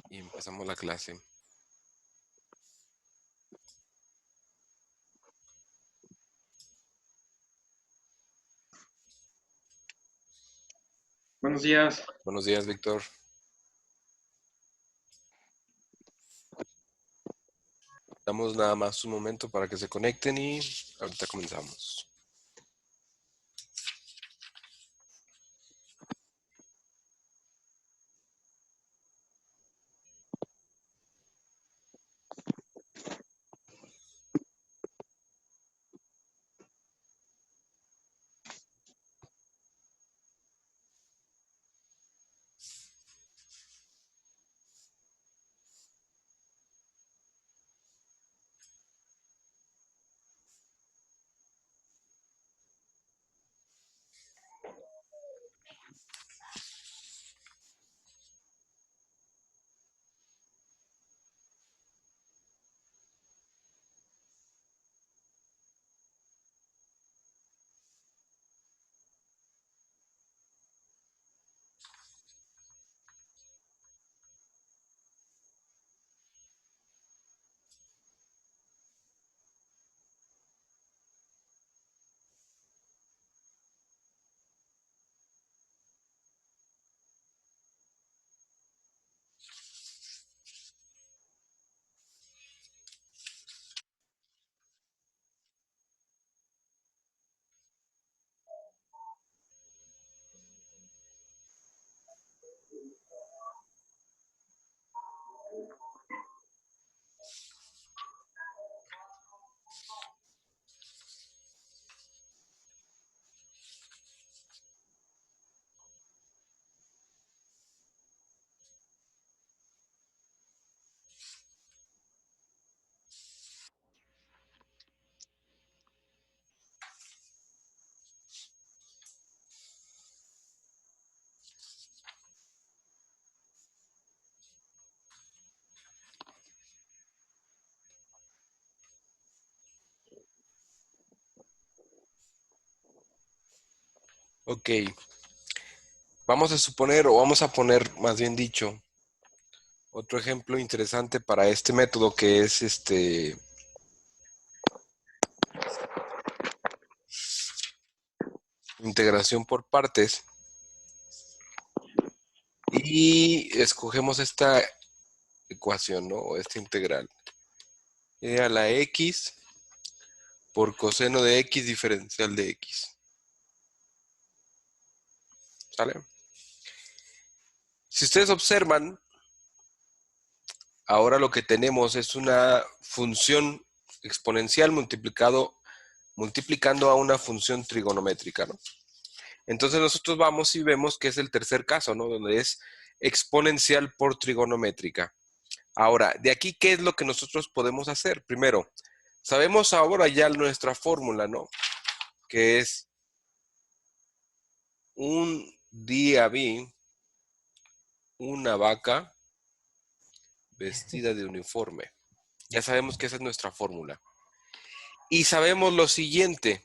y empezamos la clase. Buenos días. Buenos días, Víctor. Damos nada más un momento para que se conecten y ahorita comenzamos. Ok, vamos a suponer, o vamos a poner, más bien dicho, otro ejemplo interesante para este método que es integración por partes. Y escogemos esta ecuación, ¿no? O esta integral. A la x por coseno de x diferencial de x. ¿Sale? Si ustedes observan, ahora lo que tenemos es una función exponencial multiplicando a una función trigonométrica, ¿no? Entonces nosotros vamos y vemos que es el tercer caso, ¿no? Donde es exponencial por trigonométrica. Ahora, de aquí, ¿qué es lo que nosotros podemos hacer? Primero, sabemos ahora ya nuestra fórmula, ¿no? Que es un día vi una vaca vestida de uniforme. Ya sabemos que esa es nuestra fórmula. Y sabemos lo siguiente.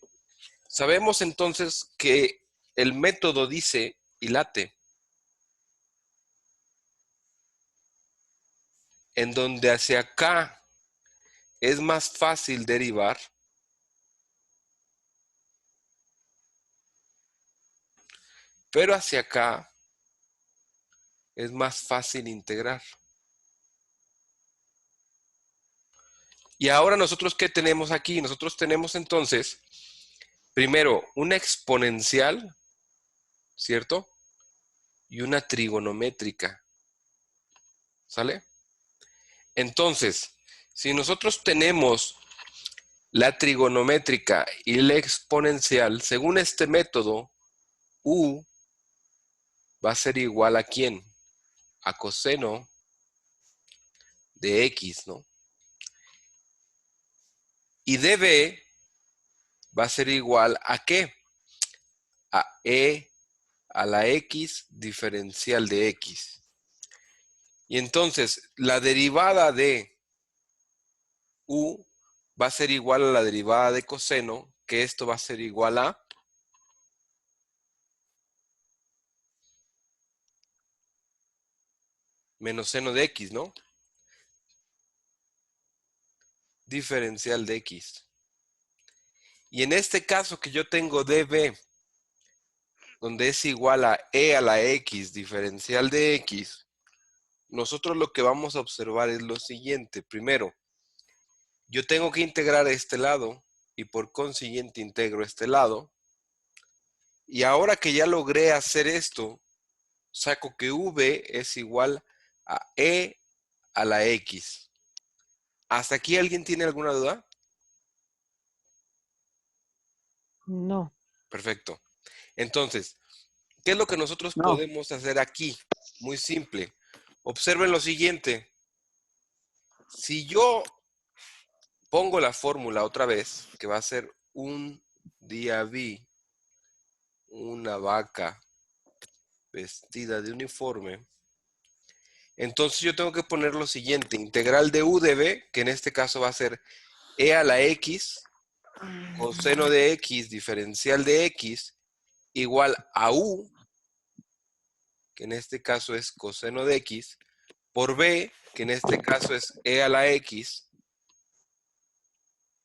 Sabemos entonces que el método dice y late, en donde hacia acá es más fácil derivar, pero hacia acá es más fácil integrar. Y ahora nosotros, ¿qué tenemos aquí? Nosotros tenemos entonces, primero, una exponencial, ¿cierto? Y una trigonométrica, ¿sale? Entonces, si nosotros tenemos la trigonométrica y la exponencial, según este método, u va a ser igual a ¿quién? A coseno de x, ¿no? Y db va a ser igual a ¿qué? A e a la x diferencial de x. Y entonces, la derivada de u va a ser igual a la derivada de coseno, que esto va a ser igual a menos seno de x, ¿no? Diferencial de x. Y en este caso que yo tengo db, donde es igual a e a la x diferencial de x, nosotros lo que vamos a observar es lo siguiente. Primero, yo tengo que integrar este lado y por consiguiente integro este lado. Y ahora que ya logré hacer esto, saco que v es igual a e a la x. ¿Hasta aquí alguien tiene alguna duda? No. Perfecto. Entonces, ¿qué es lo que nosotros No. podemos hacer aquí? Muy simple. Observen lo siguiente. Si yo pongo la fórmula otra vez, que va a ser un día vi una vaca vestida de uniforme, entonces yo tengo que poner lo siguiente, integral de u de b, que en este caso va a ser e a la x, coseno de x, diferencial de x, igual a u, que en este caso es coseno de x, por b, que en este caso es e a la x,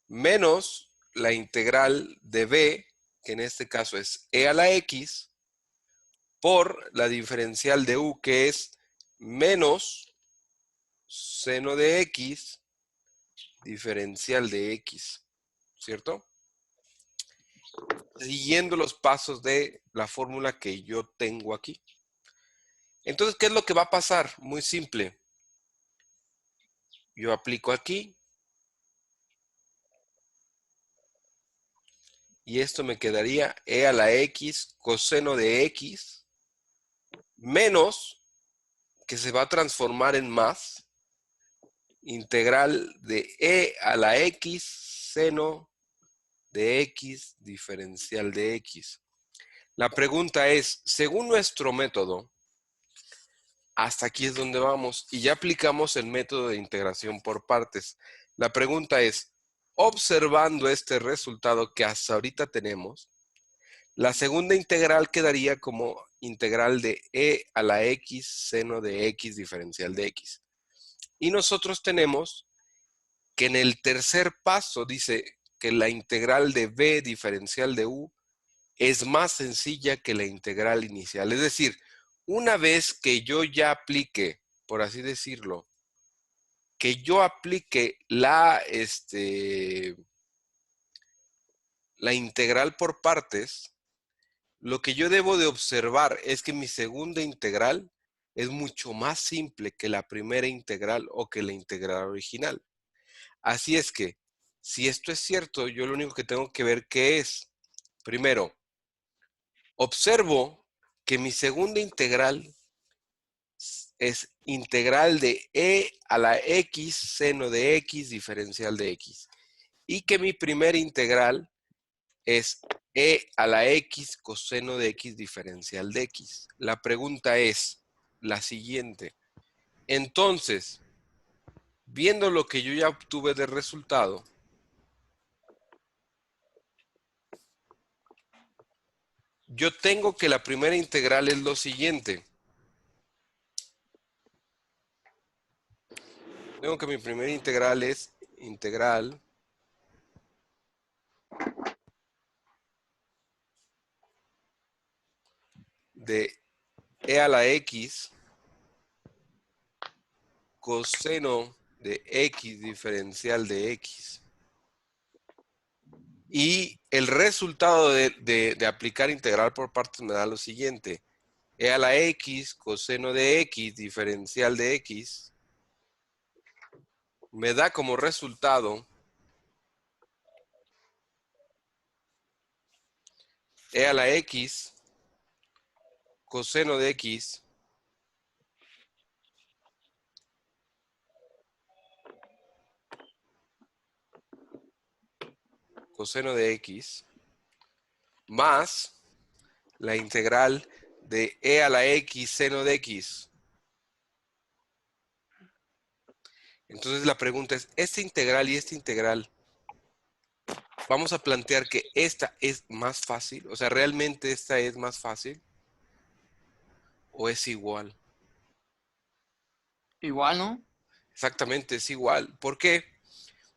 menos la integral de b, que en este caso es e a la x, por la diferencial de u, que es menos seno de x, diferencial de x, ¿cierto? Siguiendo los pasos de la fórmula que yo tengo aquí. Entonces, ¿qué es lo que va a pasar? Muy simple. Yo aplico aquí y esto me quedaría e a la x coseno de x menos, que se va a transformar en más, integral de e a la x seno de x diferencial de x. La pregunta es, según nuestro método, hasta aquí es donde vamos y ya aplicamos el método de integración por partes. La pregunta es, observando este resultado que hasta ahorita tenemos, la segunda integral quedaría como integral de e a la x seno de x diferencial de x. Y nosotros tenemos que en el tercer paso dice que la integral de b diferencial de u es más sencilla que la integral inicial. Es decir, una vez que yo ya aplique, por así decirlo, que yo aplique la integral por partes, lo que yo debo de observar es que mi segunda integral es mucho más simple que la primera integral o que la integral original. Así es que, si esto es cierto, yo lo único que tengo que ver qué es. Primero, observo que mi segunda integral es integral de e a la x seno de x diferencial de x. Y que mi primera integral es e a la x coseno de x diferencial de x. La pregunta es la siguiente. Entonces, viendo lo que yo ya obtuve de resultado, yo tengo que la primera integral es lo siguiente. Tengo que mi primera integral es integral de e a la x coseno de x diferencial de x. Y el resultado de aplicar integral por partes me da lo siguiente. E a la x coseno de x diferencial de x me da como resultado e a la x coseno de x coseno de x más la integral de e a la x seno de x. Entonces la pregunta es, ¿esta integral y esta integral? Vamos a plantear que esta es más fácil, o sea, ¿realmente esta es más fácil o es igual? Igual, ¿no? Exactamente, es igual. ¿Por qué?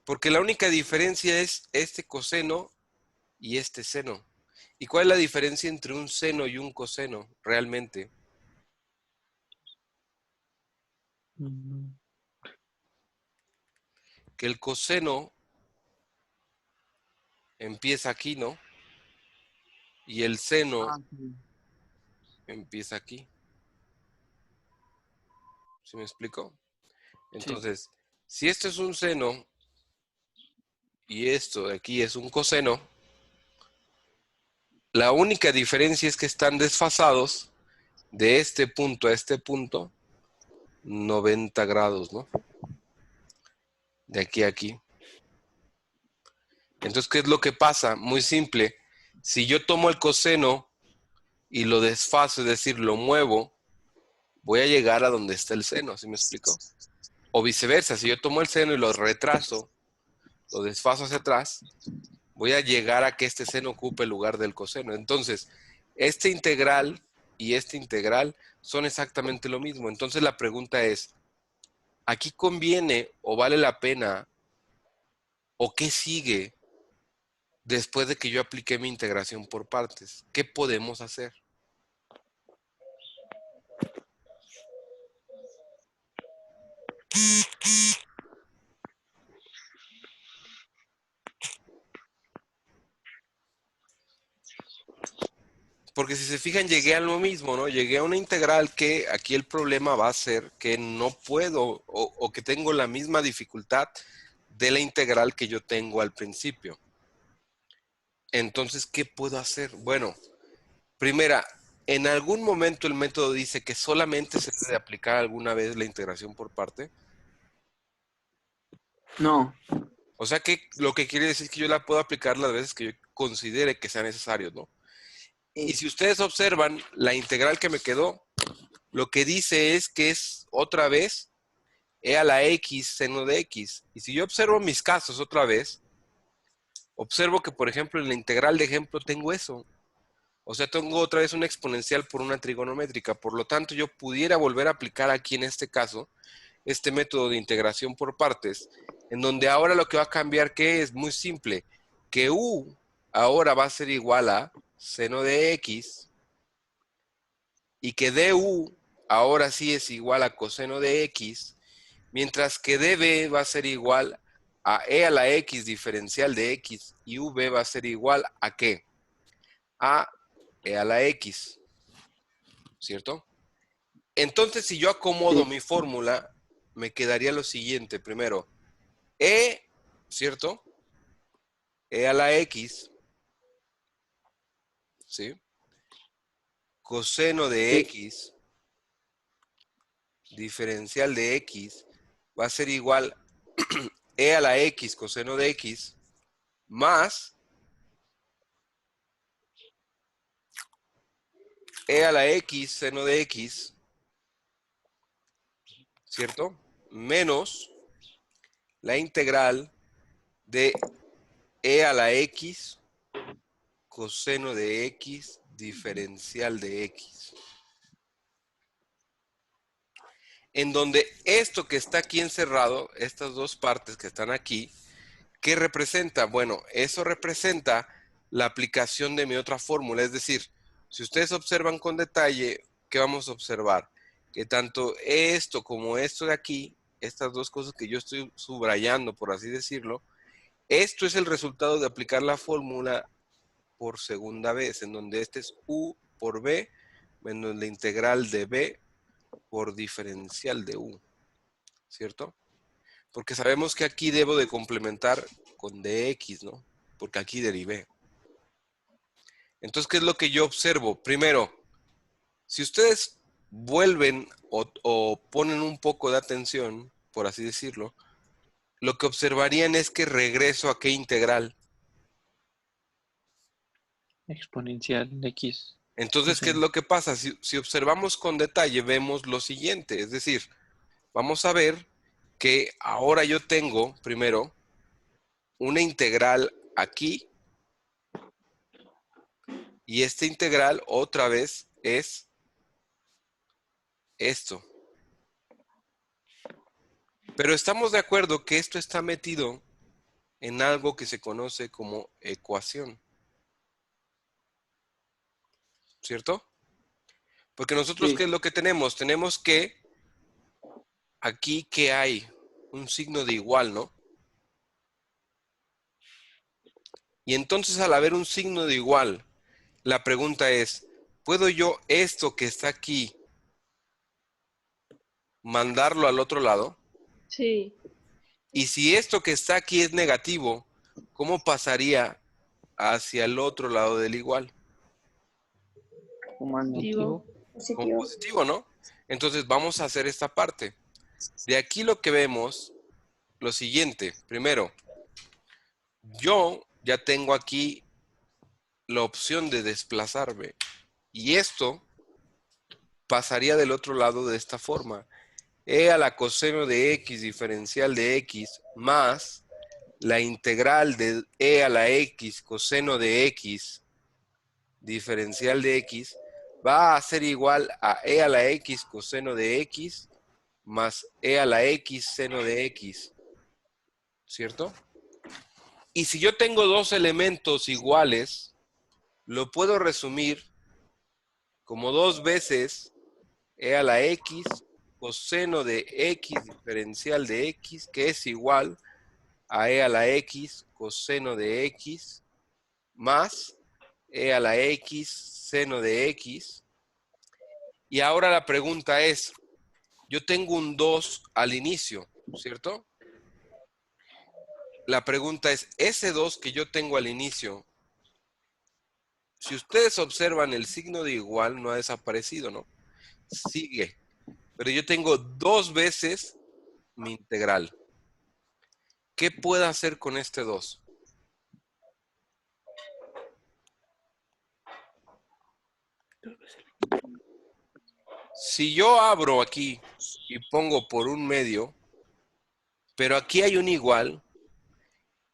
Porque la única diferencia es este coseno y este seno. ¿Y cuál es la diferencia entre un seno y un coseno realmente? Mm, Que el coseno empieza aquí, ¿no? Y el seno Ah, sí. empieza aquí. ¿Sí me explico? Sí. Entonces, si esto es un seno y esto de aquí es un coseno, la única diferencia es que están desfasados de este punto a este punto 90 grados, ¿no? De aquí a aquí. Entonces, ¿qué es lo que pasa? Muy simple. Si yo tomo el coseno y lo desfaso, es decir, lo muevo, voy a llegar a donde está el seno, ¿sí me explico? O viceversa, si yo tomo el seno y lo retraso, lo desfaso hacia atrás, voy a llegar a que este seno ocupe el lugar del coseno. Entonces, este integral y este integral son exactamente lo mismo. Entonces la pregunta es, ¿aquí conviene o vale la pena o qué sigue después de que yo apliqué mi integración por partes? ¿Qué podemos hacer? Porque si se fijan, llegué a lo mismo, ¿no? Llegué a una integral que aquí el problema va a ser que no puedo o que tengo la misma dificultad de la integral que yo tengo al principio. Entonces, ¿qué puedo hacer? Bueno, primera, en algún momento el método dice que solamente se debe aplicar alguna vez la integración por parte. No. O sea que lo que quiere decir es que yo la puedo aplicar las veces que yo considere que sea necesario, ¿no? Y si ustedes observan, la integral que me quedó, lo que dice es que es otra vez e a la x seno de x. Y si yo observo mis casos otra vez, observo que, por ejemplo, en la integral de ejemplo tengo eso. O sea, tengo otra vez una exponencial por una trigonométrica. Por lo tanto, yo pudiera volver a aplicar aquí en este caso este método de integración por partes, en donde ahora lo que va a cambiar que es muy simple, que u ahora va a ser igual a seno de x y que du ahora sí es igual a coseno de x, mientras que db va a ser igual a e a la x diferencial de x y v va a ser igual a ¿qué? A e a la x, ¿cierto? Entonces, si yo acomodo Sí. mi fórmula, me quedaría lo siguiente. Primero, e, ¿cierto? E a la x, ¿sí? Coseno de Sí. x, diferencial de x, va a ser igual e a la x coseno de x más e a la x seno de x, ¿cierto? Menos la integral de e a la x coseno de x diferencial de x. En donde esto que está aquí encerrado, estas dos partes que están aquí, ¿qué representa? Bueno, eso representa la aplicación de mi otra fórmula. Es decir, si ustedes observan con detalle, ¿qué vamos a observar? Que tanto esto como esto de aquí, estas dos cosas que yo estoy subrayando, por así decirlo, esto es el resultado de aplicar la fórmula por segunda vez, en donde este es u por b menos la integral de b por diferencial de u, ¿cierto? Porque sabemos que aquí debo de complementar con dx, ¿no? Porque aquí derivé. Entonces, ¿qué es lo que yo observo? Primero, si ustedes vuelven o ponen un poco de atención, por así decirlo, lo que observarían es que regreso a qué integral. exponencial de X. Entonces, ¿qué es Coseno. lo que pasa? Si observamos con detalle, vemos lo siguiente, es decir, vamos a ver que ahora yo tengo, primero, una integral aquí y esta integral otra vez es esto. Pero estamos de acuerdo que esto está metido en algo que se conoce como ecuación, ¿cierto? Porque nosotros, ¿qué Sí. es lo que tenemos? Tenemos que, aquí, ¿qué hay? Un signo de igual, ¿no? Y entonces al haber un signo de igual, la pregunta es, ¿puedo yo esto que está aquí mandarlo al otro lado? Sí. Y si esto que está aquí es negativo, ¿cómo pasaría hacia el otro lado del igual? Como negativo. Como positivo, ¿no? Entonces vamos a hacer esta parte. De aquí lo que vemos, lo siguiente. Primero, yo ya tengo aquí la opción de desplazarme. Y esto pasaría del otro lado de esta forma. E a la coseno de x diferencial de x más la integral de e a la x coseno de x diferencial de x va a ser igual a e a la x coseno de x más e a la x seno de x, ¿cierto? Y si yo tengo dos elementos iguales, lo puedo resumir como dos veces e a la x coseno de x diferencial de x, que es igual a e a la x coseno de x más e a la x seno de x. Y ahora la pregunta es, yo tengo un 2 al inicio, ¿cierto? La pregunta es, ese 2 que yo tengo al inicio, si ustedes observan el signo de igual no ha desaparecido, ¿no? Sigue. Pero yo tengo dos veces mi integral. ¿Qué puedo hacer con este 2? Si yo abro aquí y pongo por un medio, pero aquí hay un igual,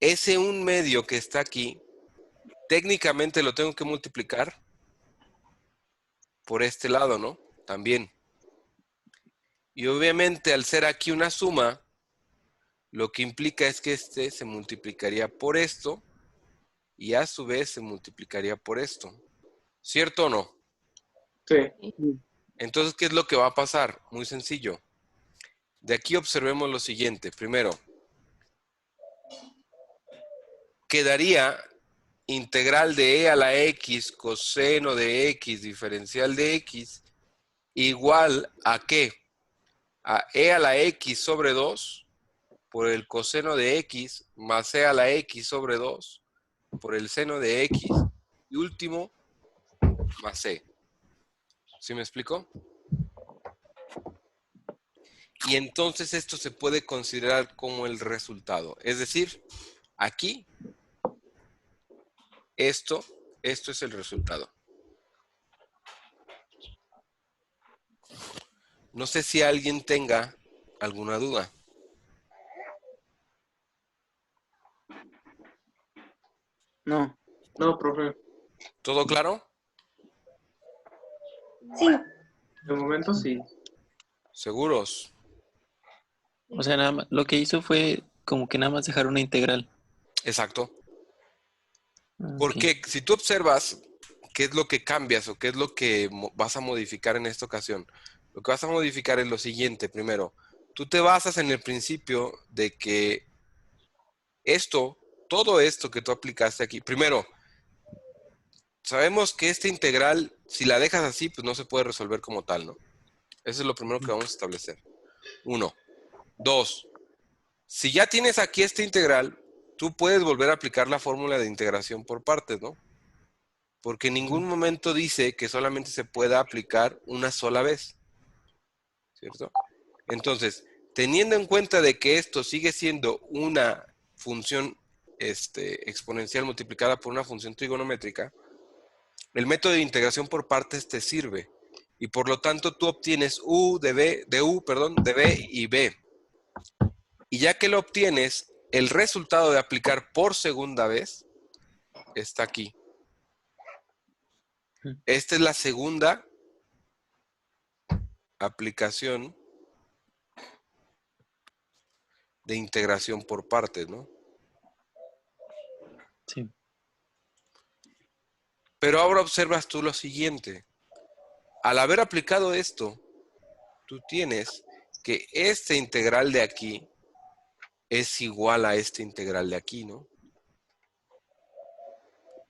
ese un medio que está aquí, técnicamente lo tengo que multiplicar por este lado, ¿no? También. Y obviamente al ser aquí una suma, lo que implica es que este se multiplicaría por esto y a su vez se multiplicaría por esto. ¿Cierto o no? Sí. Entonces, ¿qué es lo que va a pasar? Muy sencillo. De aquí observemos lo siguiente. Primero, quedaría integral de e a la x coseno de x diferencial de x igual a ¿qué? A e a la x sobre 2 por el coseno de x más e a la x sobre 2 por el seno de x y último más c. ¿Sí me explico? Y entonces esto se puede considerar como el resultado. Es decir, aquí, esto es el resultado. No sé si alguien tenga alguna duda. No. No, profe. ¿Todo claro? Sí. De momento sí. ¿Seguros? O sea, nada más, lo que hizo fue como que nada más dejar una integral. Exacto. Ah, ok. Porque si tú observas qué es lo que cambias o qué es lo que vas a modificar en esta ocasión, lo que vas a modificar es lo siguiente. Primero, tú te basas en el principio de que esto, todo esto que tú aplicaste aquí, primero, sabemos que esta integral, si la dejas así, pues no se puede resolver como tal, ¿no? Eso es lo primero que vamos a establecer. Uno. Dos. Si ya tienes aquí esta integral, tú puedes volver a aplicar la fórmula de integración por partes, ¿no? Porque en ningún momento dice que solamente se pueda aplicar una sola vez, ¿cierto? Entonces, teniendo en cuenta de que esto sigue siendo una función exponencial multiplicada por una función trigonométrica, el método de integración por partes te sirve y por lo tanto tú obtienes u de b, de b y b. Y ya que lo obtienes, el resultado de aplicar por segunda vez está aquí. Esta es la segunda aplicación de integración por partes, ¿no? Sí. Pero ahora observas tú lo siguiente. Al haber aplicado esto, tú tienes que este integral de aquí es igual a este integral de aquí, ¿no?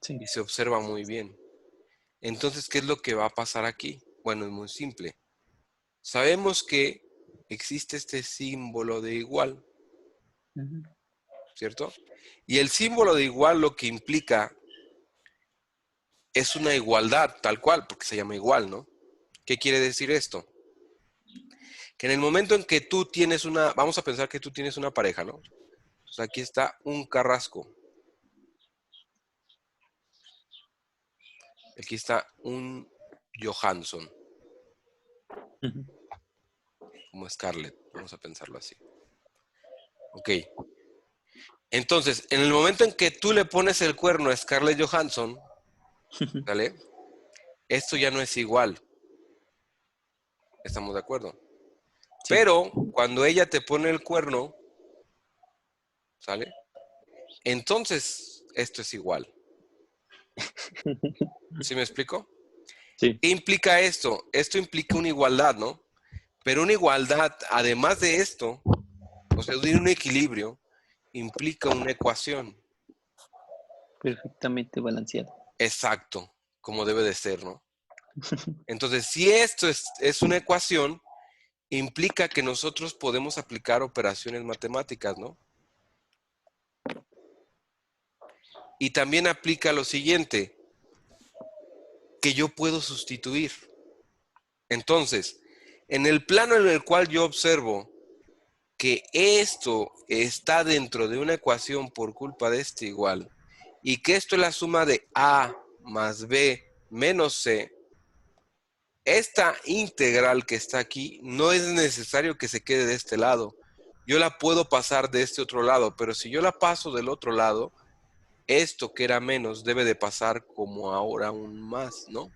Sí. Y se observa muy bien. Entonces, ¿qué es lo que va a pasar aquí? Bueno, es muy simple. Sabemos que existe este símbolo de igual, Ujú. ¿cierto? Y el símbolo de igual lo que implica es una igualdad, tal cual, porque se llama igual, ¿no? ¿Qué quiere decir esto? Que en el momento en que tú tienes vamos a pensar que tú tienes una pareja, ¿no? Entonces aquí está un Carrasco. Aquí está un Johansson, Ujú. como Scarlett, vamos a pensarlo así. Ok. Entonces, en el momento en que tú le pones el cuerno a Scarlett Johansson, ¿vale? Esto ya no es igual. ¿Estamos de acuerdo? Sí. Pero cuando ella te pone el cuerno, ¿sale? Entonces, esto es igual. ¿Sí me explico? Sí. ¿Qué implica esto? Esto implica una igualdad, ¿no? Pero una igualdad, además de esto, o sea, de un equilibrio, implica una ecuación. Perfectamente balanceado. Exacto, como debe de ser, ¿no? Entonces, si esto es una ecuación, implica que nosotros podemos aplicar operaciones matemáticas, ¿no? Y también aplica lo siguiente, que yo puedo sustituir. Entonces, en el plano en el cual yo observo que esto está dentro de una ecuación por culpa de este igual, y que esto es la suma de A más B menos C, esta integral que está aquí no es necesario que se quede de este lado. Yo la puedo pasar de este otro lado, pero si yo la paso del otro lado, esto que era menos debe de pasar como ahora un más, ¿no?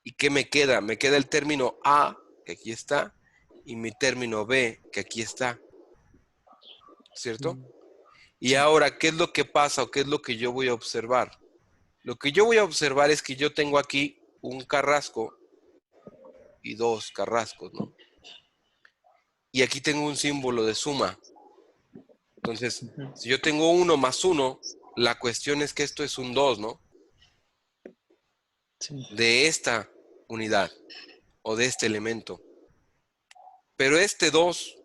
¿Y qué me queda? Me queda el término A, que aquí está, y mi término B, que aquí está, ¿cierto? Y ahora, ¿qué es lo que pasa o qué es lo que yo voy a observar? Lo que yo voy a observar es que yo tengo aquí un carrasco y dos carrascos, ¿no? Y aquí tengo un símbolo de suma. Entonces, Ujú. si yo tengo 1 más 1, la cuestión es que esto es un 2, ¿no? Sí. De esta unidad o de este elemento. Pero este 2,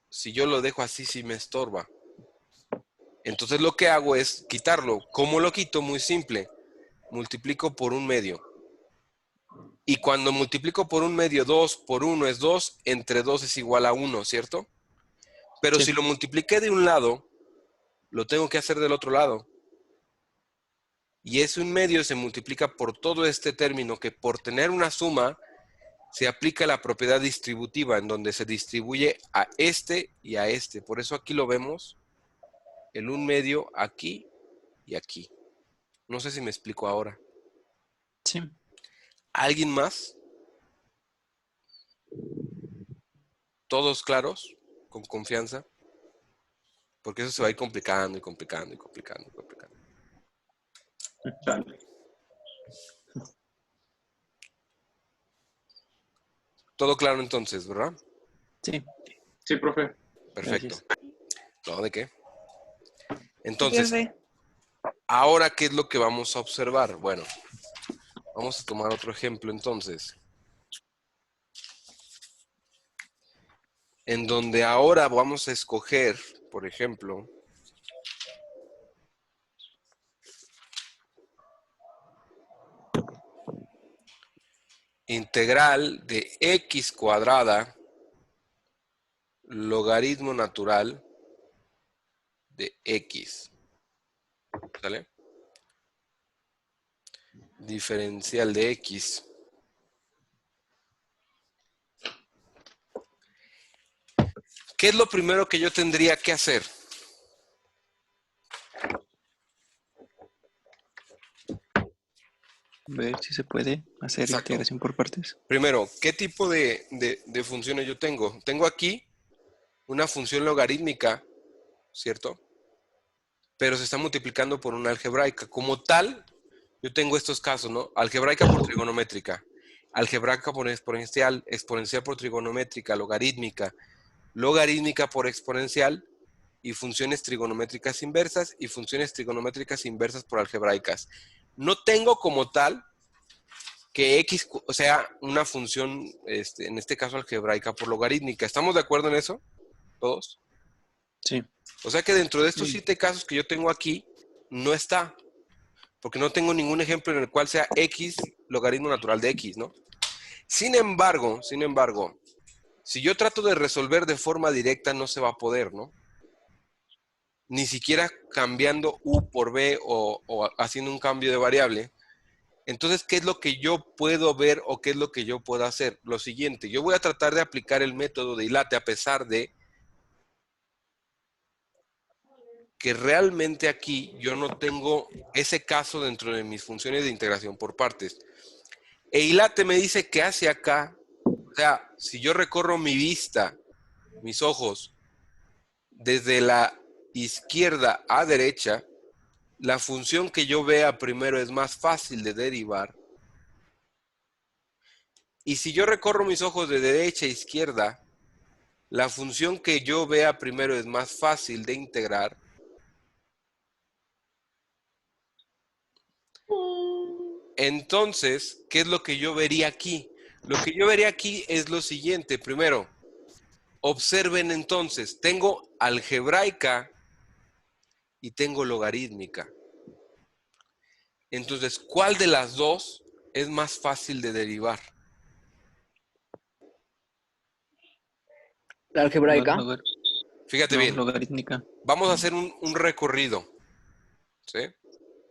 si yo lo dejo así, sí me estorba. Entonces lo que hago es quitarlo. ¿Cómo lo quito? Muy simple. Multiplico por un medio. Y cuando multiplico por un medio, 2 por 1 es 2, entre 2 es igual a 1, ¿cierto? Pero Sí. si lo multipliqué de un lado, lo tengo que hacer del otro lado. Y ese un medio se multiplica por todo este término que por tener una suma se aplica la propiedad distributiva en donde se distribuye a este y a este. Por eso aquí lo vemos, el un medio aquí y aquí. No sé si me explico ahora. Sí. ¿Alguien más? ¿Todos claros? ¿Con confianza? Porque eso se va a ir complicando y complicando y complicando y complicando. Chale. Todo claro entonces, ¿verdad? Sí. Sí, profe. Perfecto. Gracias. ¿No? ¿De qué? Sí, Entonces, profe. ahora, ¿qué es lo que vamos a observar? Bueno, vamos a tomar otro ejemplo entonces. En donde ahora vamos a escoger, por ejemplo, integral de x cuadrada logaritmo natural de x. ¿Sale? Diferencial de x. ¿Qué es lo primero que yo tendría que hacer? Ver si se puede hacer Exacto. integración por partes. Primero, ¿qué tipo de funciones yo tengo? Tengo aquí una función logarítmica, ¿cierto? Pero se está multiplicando por una algebraica. Como tal, yo tengo estos casos, ¿no? Algebraica por trigonométrica, algebraica por exponencial, exponencial por trigonométrica, logarítmica, logarítmica por exponencial, y funciones trigonométricas inversas y funciones trigonométricas inversas por algebraicas. No tengo como tal que x, o sea, una función, en este caso algebraica por logarítmica. ¿Estamos de acuerdo en eso? ¿Todos? Sí. O sea que dentro de estos Sí. 7 casos que yo tengo aquí, no está. Porque no tengo ningún ejemplo en el cual sea x logaritmo natural de x, ¿no? Sin embargo, si yo trato de resolver de forma directa, no se va a poder, ¿no? Ni siquiera cambiando u por b o haciendo un cambio de variable. Entonces, ¿qué es lo que yo puedo ver o qué es lo que yo puedo hacer? Lo siguiente, yo voy a tratar de aplicar el método de dilate a pesar de que realmente aquí yo no tengo ese caso dentro de mis funciones de integración por partes. E dilate me dice que hacia acá, o sea, si yo recorro mi vista, mis ojos, desde la izquierda a derecha, la función que yo vea primero es más fácil de derivar. Y si yo recorro mis ojos de derecha a izquierda, la función que yo vea primero es más fácil de integrar. Entonces, ¿qué es lo que yo vería aquí? Lo que yo vería aquí es lo siguiente. Primero, observen entonces, tengo algebraica y tengo logarítmica. Entonces, ¿cuál de las dos es más fácil de derivar? La algebraica. Fíjate No, bien, logarítmica. vamos a hacer un recorrido. ¿Sí?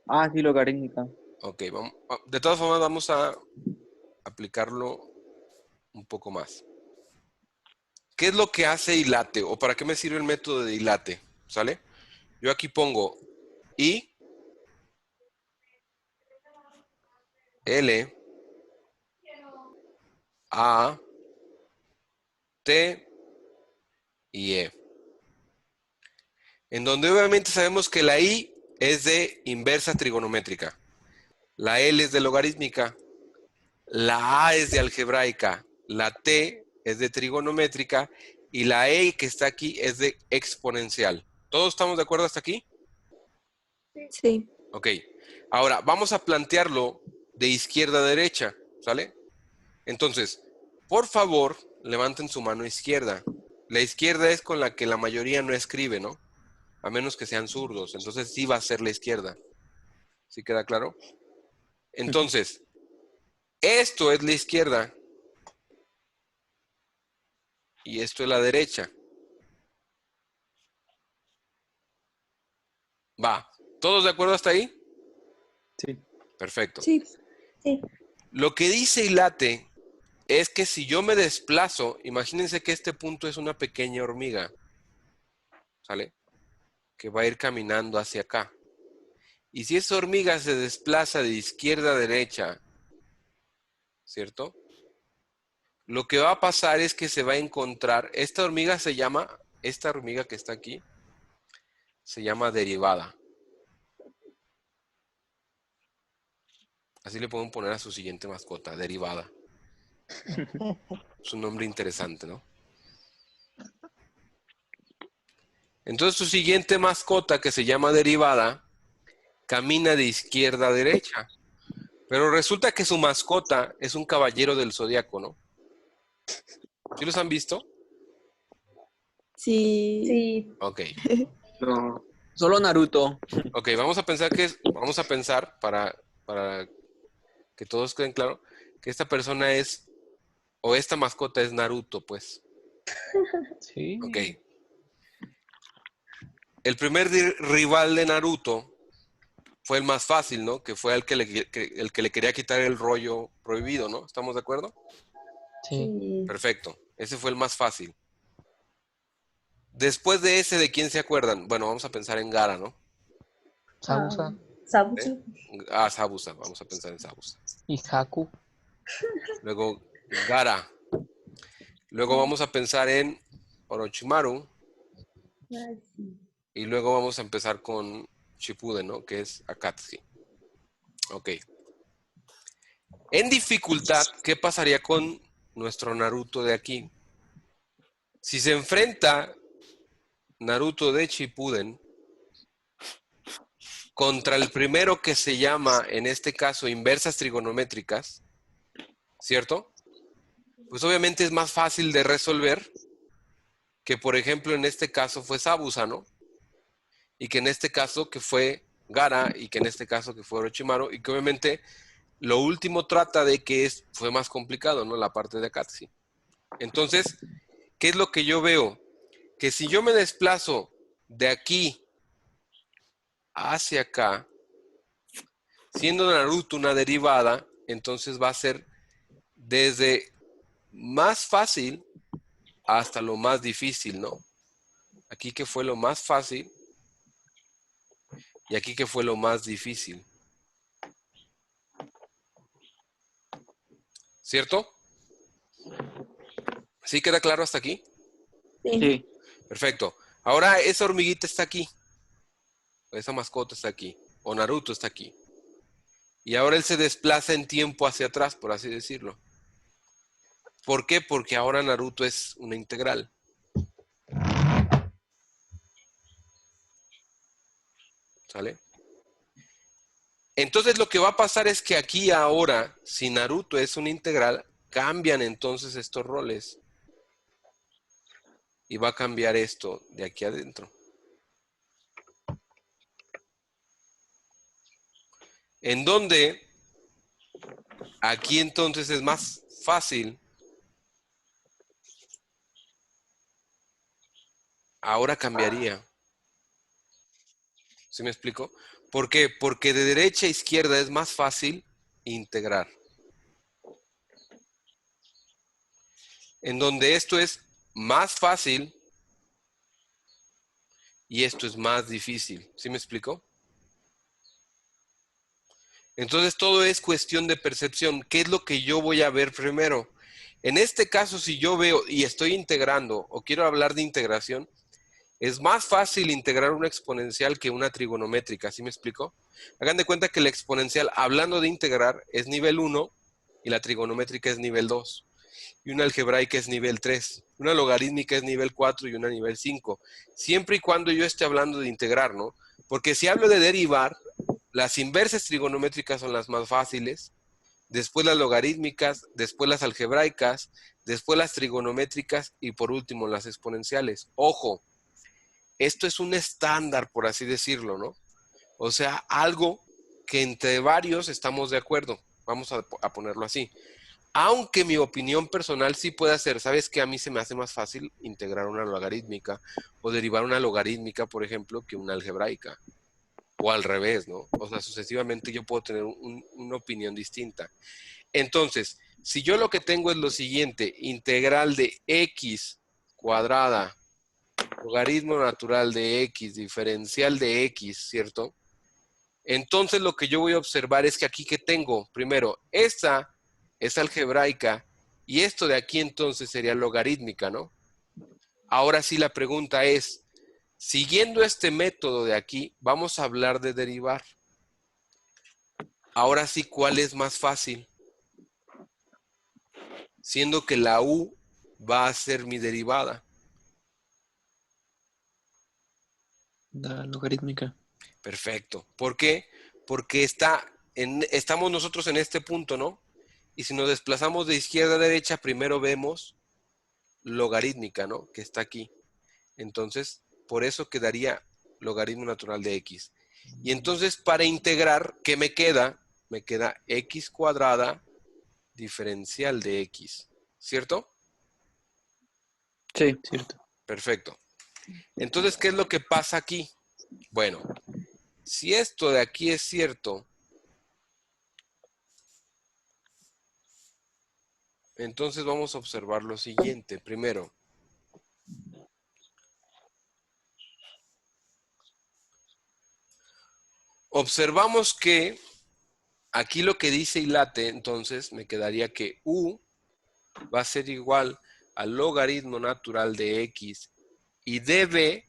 Ah, sí, logarítmica. Ok, de todas formas vamos a aplicarlo un poco más. ¿Qué es lo que hace dilate? ¿O para qué me sirve el método de dilate? ¿Sale? Yo aquí pongo I, L, A, T y E. En donde obviamente sabemos que la I es de inversa trigonométrica. La L es de logarítmica. La A es de algebraica. La T es de trigonométrica. Y la E que está aquí es de exponencial. ¿Todos estamos de acuerdo hasta aquí? Sí. Ok. Ahora, vamos a plantearlo de izquierda a derecha, ¿sale? Entonces, por favor, levanten su mano izquierda. La izquierda es con la que la mayoría no escribe, ¿no? A menos que sean zurdos. Entonces sí va a ser la izquierda. ¿Sí queda claro? Entonces, esto es la izquierda. Y esto es la derecha. Va. ¿Todos de acuerdo hasta ahí? Sí. Perfecto. Sí. Sí. Lo que dice Ilate es que si yo me desplazo, imagínense que este punto es una pequeña hormiga, ¿sale? Que va a ir caminando hacia acá. Y si esa hormiga se desplaza de izquierda a derecha, ¿cierto? Lo que va a pasar es que se va a encontrar, esta hormiga que está aquí, se llama derivada. Así le pueden poner a su siguiente mascota, derivada. Es un nombre interesante, ¿no? Entonces su siguiente mascota, que se llama derivada, camina de izquierda a derecha. Pero resulta que su mascota es un caballero del zodiaco, ¿no? ¿Sí los han visto? Sí. Sí. Ok. No. Solo Naruto. Ok, vamos a pensar para que todos queden claro, que esta persona es, o esta mascota es Naruto, pues. Sí. Ok. El primer rival de Naruto fue el más fácil, ¿no? Que fue el que le quería quitar el rollo prohibido, ¿no? ¿Estamos de acuerdo? Sí. Sí. Perfecto. Ese fue el más fácil. Después de ese, ¿de quién se acuerdan? Bueno, vamos a pensar en Gara, ¿no? Sabusa Sabusa. Zabuza. Vamos a pensar en Zabuza. y Haku. Luego Gara. Luego vamos a pensar en Orochimaru. Y luego vamos a empezar con Shippuden, ¿no? Que es Akatsuki. Ok. En dificultad, ¿qué pasaría con nuestro Naruto de aquí? Si se enfrenta Naruto de Shippuden contra el primero que se llama, en este caso, inversas trigonométricas, ¿cierto? Pues obviamente es más fácil de resolver que, por ejemplo, en este caso fue Zabuza, ¿no? Y que en este caso que fue Gaara, y que en este caso que fue Orochimaru, y que obviamente lo último trata de que fue más complicado, ¿no? La parte de Akatsuki. Entonces, ¿qué es lo que yo veo? Que si yo me desplazo de aquí hacia acá, siendo Naruto una derivada, entonces va a ser desde más fácil hasta lo más difícil, ¿no? Aquí que fue lo más fácil y aquí que fue lo más difícil. ¿Cierto? ¿Sí queda claro hasta aquí? Sí. Sí. Perfecto. Ahora esa hormiguita está aquí. Esa mascota está aquí. O Naruto está aquí. Y ahora él se desplaza en tiempo hacia atrás, por así decirlo. ¿Por qué? Porque ahora Naruto es una integral. ¿Sale? Entonces lo que va a pasar es que aquí ahora, si Naruto es una integral, cambian entonces estos roles. Y va a cambiar esto de aquí adentro. En donde aquí entonces es más fácil. Ahora cambiaría. ¿Sí me explico? ¿Por qué? Porque de derecha a izquierda es más fácil integrar. En donde esto es más fácil y esto es más difícil. ¿Sí me explico? Entonces todo es cuestión de percepción. ¿Qué es lo que yo voy a ver primero? En este caso, si yo veo y estoy integrando o quiero hablar de integración, es más fácil integrar una exponencial que una trigonométrica. ¿Sí me explico? Hagan de cuenta que la exponencial, hablando de integrar, es nivel 1 y la trigonométrica es nivel 2. Y una algebraica es nivel 3. Una logarítmica es nivel 4 y una nivel 5. Siempre y cuando yo esté hablando de integrar, ¿no? Porque si hablo de derivar, las inversas trigonométricas son las más fáciles, después las logarítmicas, después las algebraicas, después las trigonométricas y por último las exponenciales. Ojo, esto es un estándar, por así decirlo, ¿no? O sea, algo que entre varios estamos de acuerdo. Vamos a ponerlo así. Aunque mi opinión personal sí puede ser, ¿sabes qué? A mí se me hace más fácil integrar una logarítmica o derivar una logarítmica, por ejemplo, que una algebraica. O al revés, ¿no? O sea, sucesivamente yo puedo tener una opinión distinta. Entonces, si yo lo que tengo es lo siguiente, integral de x cuadrada, logaritmo natural de x, diferencial de x, ¿cierto? Entonces lo que yo voy a observar es que aquí que tengo, primero, esta es algebraica y esto de aquí entonces sería logarítmica, ¿no? Ahora sí la pregunta es, siguiendo este método de aquí, vamos a hablar de derivar. Ahora sí, ¿cuál es más fácil? Siendo que la u va a ser mi derivada. La logarítmica. Perfecto. ¿Por qué? Porque estamos nosotros en este punto, ¿no? Y si nos desplazamos de izquierda a derecha, primero vemos logarítmica, ¿no? Que está aquí. Entonces, por eso quedaría logaritmo natural de x. Y entonces, para integrar, ¿qué me queda? Me queda x cuadrada diferencial de x. ¿Cierto? Sí. ¿Cierto? Perfecto. Entonces, ¿qué es lo que pasa aquí? Bueno, si esto de aquí es cierto, entonces vamos a observar lo siguiente. Primero, observamos que aquí lo que dice y late, entonces me quedaría que u va a ser igual al logaritmo natural de x y db,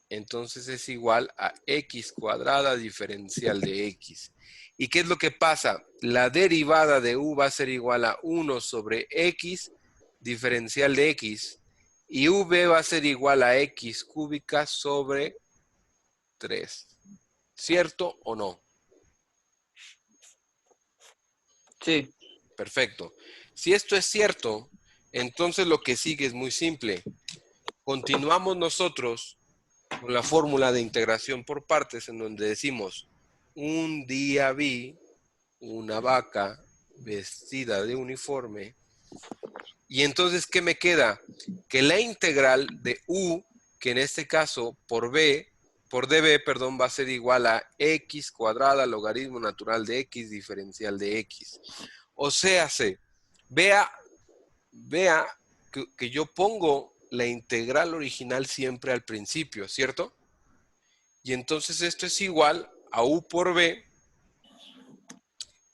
entonces es igual a x cuadrada diferencial de x. ¿Y qué es lo que pasa? La derivada de u va a ser igual a 1 sobre x diferencial de x y v va a ser igual a x cúbica sobre 3. ¿Cierto o no? Sí. Perfecto. Si esto es cierto, entonces lo que sigue es muy simple. Continuamos nosotros con la fórmula de integración por partes en donde decimos, un día vi una vaca vestida de uniforme. Y entonces, ¿qué me queda? Que la integral de u, que en este caso por db, perdón, va a ser igual a x cuadrada logaritmo natural de x diferencial de x. O sea, vea que yo pongo la integral original siempre al principio, ¿cierto? Y entonces esto es igual a u por b,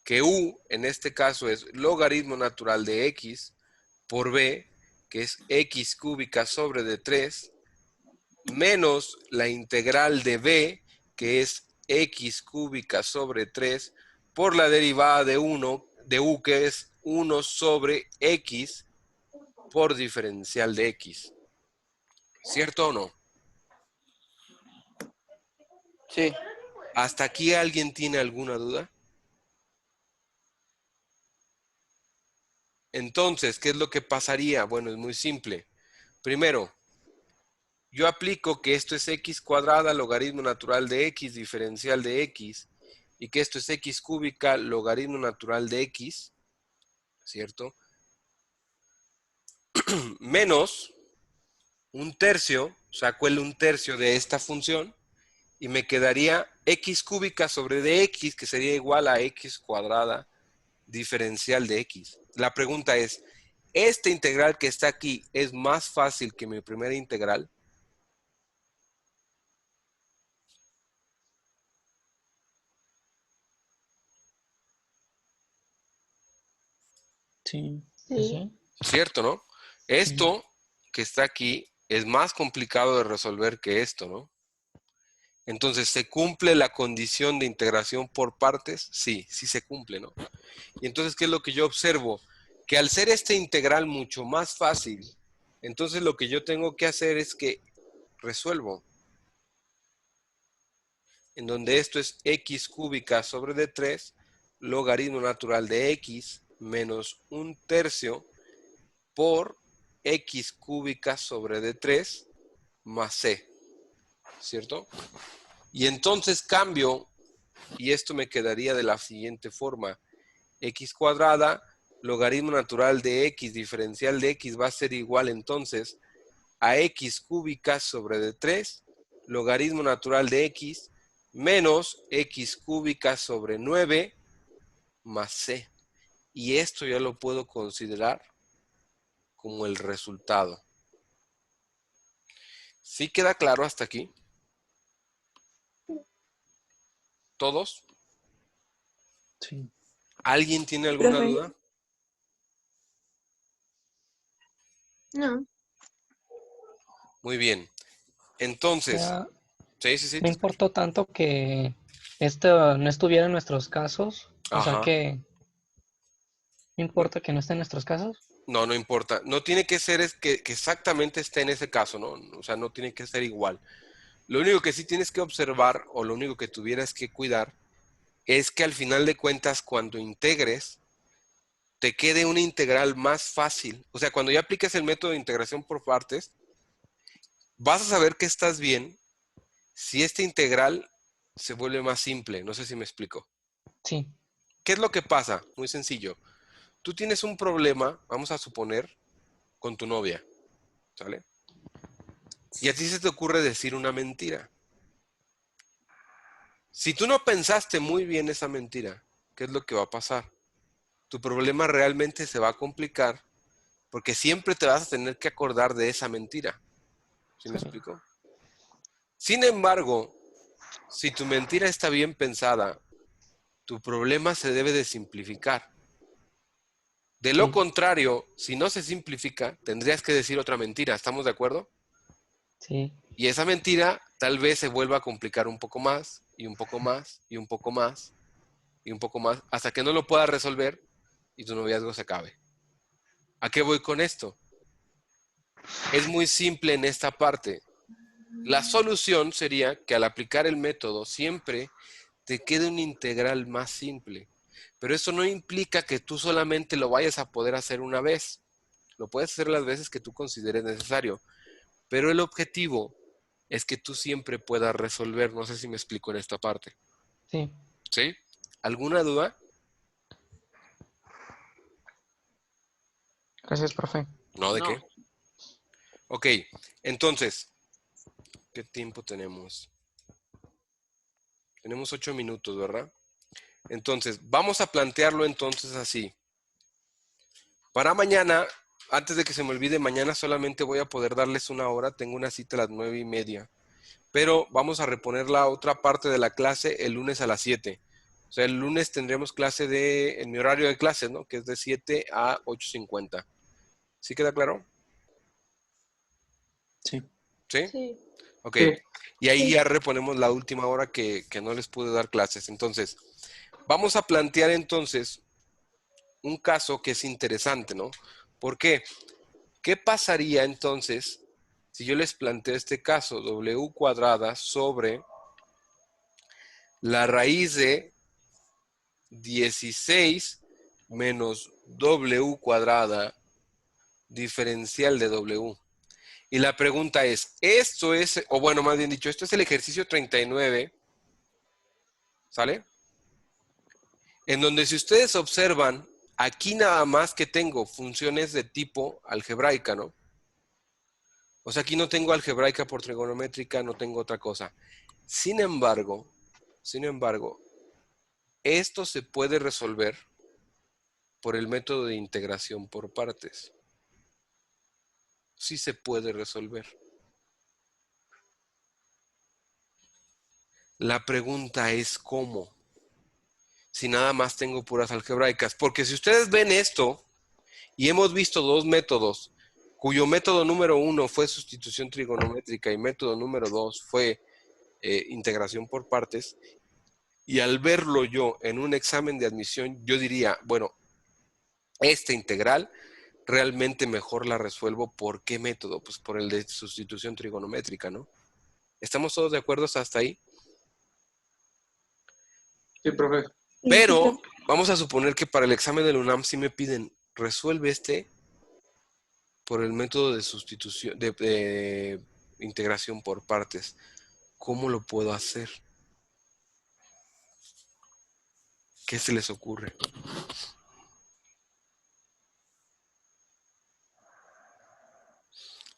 que u en este caso es logaritmo natural de x por b, que es x cúbica sobre de 3, menos la integral de b, que es x cúbica sobre 3, por la derivada de u, que es 1 sobre x por diferencial de x. ¿Cierto o no? Sí. ¿Hasta aquí alguien tiene alguna duda? Entonces, ¿qué es lo que pasaría? Bueno, es muy simple. Primero, yo aplico que esto es x cuadrada logaritmo natural de x diferencial de x y que esto es x cúbica logaritmo natural de x, ¿cierto? Menos un tercio, saco el un tercio de esta función y me quedaría x cúbica sobre dx, que sería igual a x cuadrada diferencial de x. La pregunta es, ¿esta integral que está aquí es más fácil que mi primera integral? Sí. Sí. ¿Cierto, no? Esto que está aquí es más complicado de resolver que esto, ¿no? Entonces, ¿se cumple la condición de integración por partes? Sí, sí se cumple, ¿no? Y entonces, ¿qué es lo que yo observo? Que al ser esta integral mucho más fácil, entonces lo que yo tengo que hacer es que resuelvo. En donde esto es x cúbica sobre de 3, logaritmo natural de x menos un tercio por x cúbica sobre de 3 más c, ¿cierto? Y entonces cambio, y esto me quedaría de la siguiente forma. X cuadrada, logaritmo natural de x diferencial de x va a ser igual entonces a x cúbica sobre de 3, logaritmo natural de x, menos x cúbica sobre 9 más c. Y esto ya lo puedo considerar como el resultado. ¿Sí queda claro hasta aquí? ¿Todos? Sí. ¿Alguien tiene alguna Profe. duda? No. Muy bien. O Entonces, sea, sí, no te escucho. importó tanto que esto no estuviera en nuestros casos. O sea Ajá. que no importa que no esté en nuestros casos. No, no importa. No tiene que ser que exactamente esté en ese caso, ¿no? O sea, no tiene que ser igual. Lo único que sí tienes que observar, o lo único que tuvieras que cuidar, es que al final de cuentas, cuando integres, te quede una integral más fácil. O sea, cuando ya apliques el método de integración por partes, vas a saber que estás bien si esta integral se vuelve más simple. No sé si me explico. Sí, ¿Qué es lo que pasa? Muy sencillo. Tú tienes un problema, vamos a suponer, con tu novia, ¿sale? Y a ti se te ocurre decir una mentira. Si tú no pensaste muy bien esa mentira, ¿qué es lo que va a pasar? Tu problema realmente se va a complicar porque siempre te vas a tener que acordar de esa mentira. ¿Sí me sí, explico? Sin embargo, si tu mentira está bien pensada, tu problema se debe de simplificar. De lo Sí. contrario, si no se simplifica, tendrías que decir otra mentira. ¿Estamos de acuerdo? Sí. Y esa mentira tal vez se vuelva a complicar un poco más, y un poco más, y un poco más, y un poco más, hasta que no lo puedas resolver y tu noviazgo se acabe. ¿A qué voy con esto? Es muy simple en esta parte. La solución sería que al aplicar el método siempre te quede un integral más simple. Pero eso no implica que tú solamente lo vayas a poder hacer una vez. Lo puedes hacer las veces que tú consideres necesario. Pero el objetivo es que tú siempre puedas resolver. No sé si me explico en esta parte. Sí. ¿Sí? ¿Alguna duda? Gracias, profe. No, ¿de No. qué? Ok, entonces, ¿qué tiempo tenemos? Tenemos 8 minutos, ¿verdad? Entonces, vamos a plantearlo entonces así. Para mañana, antes de que se me olvide, mañana solamente voy a poder darles una hora. Tengo una cita a las 9:30. Pero vamos a reponer la otra parte de la clase el lunes a las 7. O sea, el lunes tendremos clase en mi horario de clases, ¿no? Que es de 7 a 8:50. ¿Sí queda claro? Sí. ¿Sí? Sí. Ok. Sí. Y ahí ya reponemos la última hora que no les pude dar clases. Entonces, vamos a plantear entonces un caso que es interesante, ¿no? ¿Por qué? ¿Qué pasaría entonces si yo les planteo este caso? W cuadrada sobre la raíz de 16 menos W cuadrada diferencial de W. Y la pregunta es, esto es, o bueno, más bien dicho, esto es el ejercicio 39, ¿sale? En donde si ustedes observan, aquí nada más que tengo funciones de tipo algebraica, ¿no? O sea, aquí no tengo algebraica por trigonométrica, no tengo otra cosa. Sin embargo, esto se puede resolver por el método de integración por partes. Sí se puede resolver. La pregunta es cómo. Si nada más tengo puras algebraicas. Porque si ustedes ven esto, y hemos visto dos métodos, cuyo método número 1 fue sustitución trigonométrica y método número 2 fue integración por partes, y al verlo yo en un examen de admisión, yo diría, bueno, esta integral realmente mejor la resuelvo. ¿Por qué método? Pues por el de sustitución trigonométrica, ¿no? ¿Estamos todos de acuerdo hasta ahí? Sí, profe. Pero vamos a suponer que para el examen del UNAM sí me piden, resuelve este por el método de sustitución, de integración por partes. ¿Cómo lo puedo hacer? ¿Qué se les ocurre?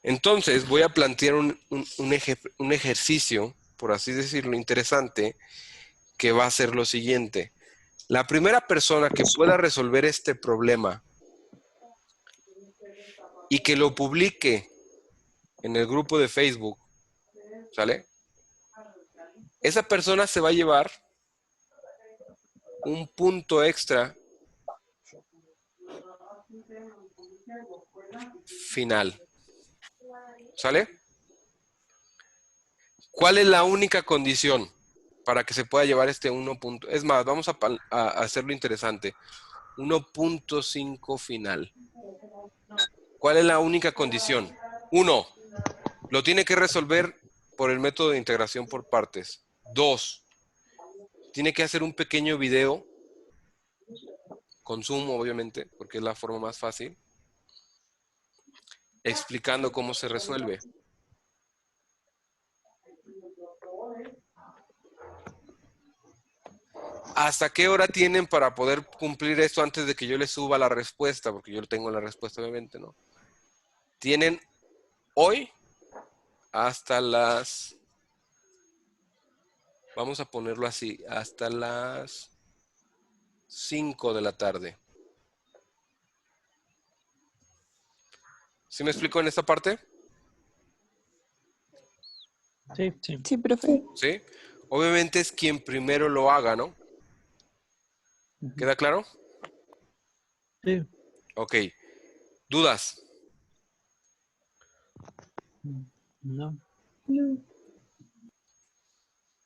Entonces voy a plantear un ejercicio, por así decirlo, interesante, que va a ser lo siguiente. La primera persona que pueda resolver este problema y que lo publique en el grupo de Facebook, ¿sale? Esa persona se va a llevar un punto extra final, ¿sale? ¿Cuál es la única condición para que se pueda llevar este 1 punto? Es más, vamos a hacerlo interesante. 1.5 final. ¿Cuál es la única condición? 1. Lo tiene que resolver por el método de integración por partes. 2. Tiene que hacer un pequeño video, con Zoom obviamente, porque es la forma más fácil, explicando cómo se resuelve. ¿Hasta qué hora tienen para poder cumplir esto antes de que yo les suba la respuesta? Porque yo tengo la respuesta obviamente, ¿no? Tienen hoy hasta las, vamos a ponerlo así, hasta las 5 de la tarde. ¿Sí me explico en esta parte? Sí. Sí. Sí, profe. ¿Sí? Obviamente es quien primero lo haga, ¿no? ¿Queda claro? Sí. Ok. ¿Dudas? No.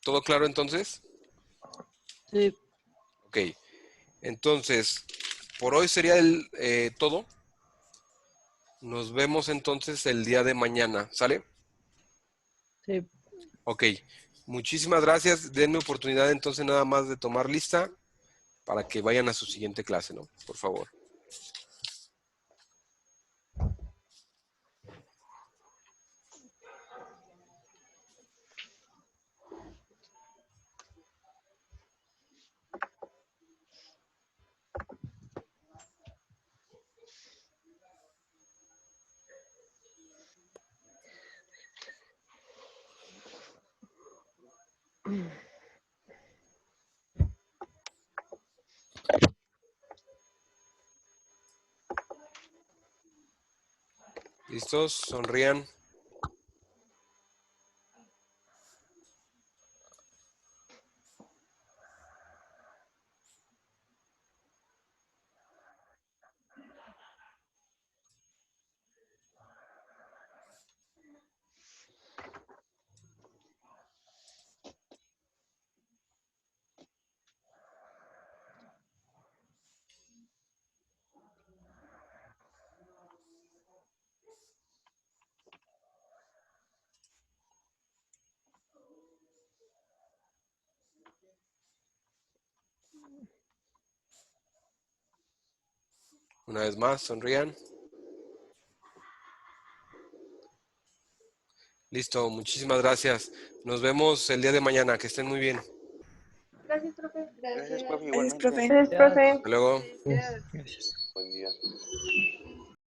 ¿Todo claro entonces? Sí. Ok. Entonces, por hoy sería todo. Nos vemos entonces el día de mañana. ¿Sale? Sí. Ok. Muchísimas gracias. Denme oportunidad entonces nada más de tomar lista para que vayan a su siguiente clase, ¿no? Por favor. ¿Listos? Sonrían. Una vez más, sonrían. Listo, muchísimas gracias. Nos vemos el día de mañana. Que estén muy bien. Gracias, profe. Gracias, profe, Gracias, igualmente. profe. Gracias, profe. Hasta luego. Gracias.